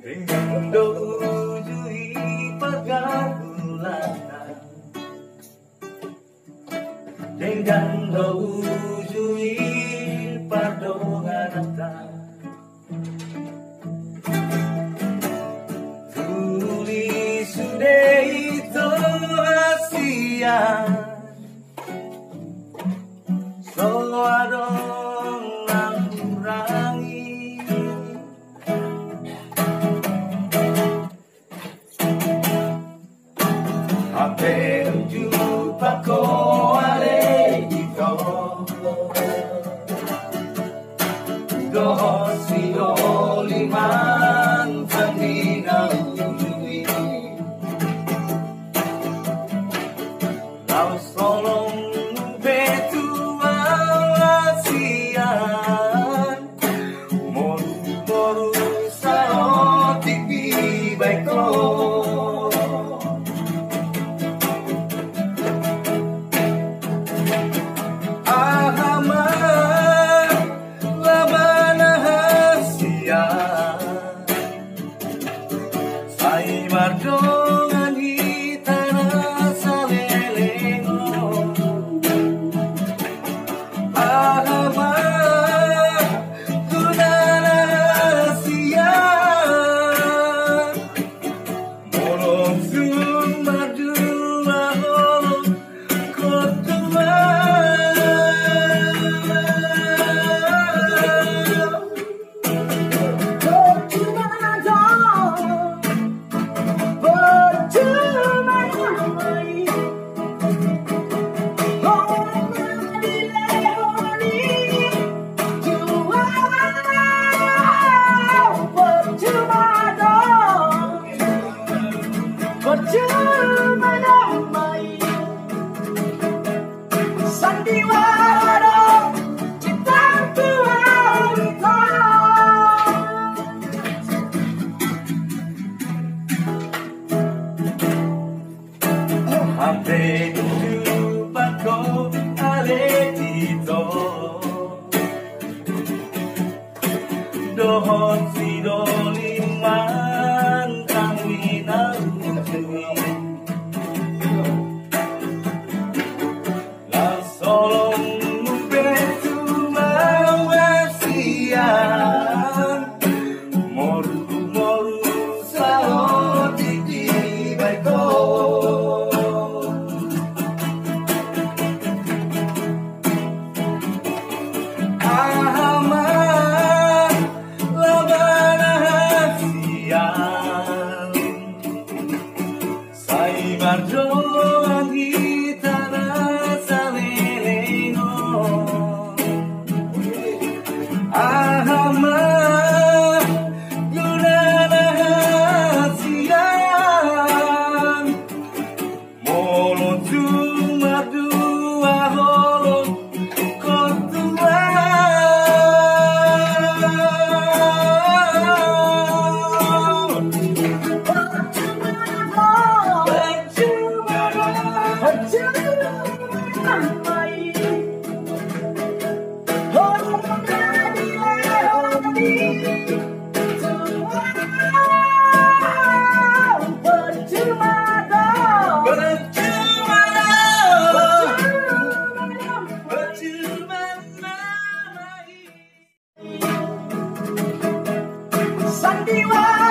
dengan dojui pergaulan, dengan dojui pardongan tulis sudah itu rahasia soadong mengurangi Ape tuju pako ale ito Doho sido liman Tanginang ujui Laos tolong betu awasian Moru-moru saotik di baiko Mardongan hitana salelengo Agama tunana sia Molong sun madu maholo kotuma Ape tuju pako ale ito Dohon sido liman Tanginang ujui Lasolong betu mawasian Moru-moru saotik di baiko Mardongan hitana salelengo Ahama gunana hasian Molo cuma dua holo kotua Sandiwara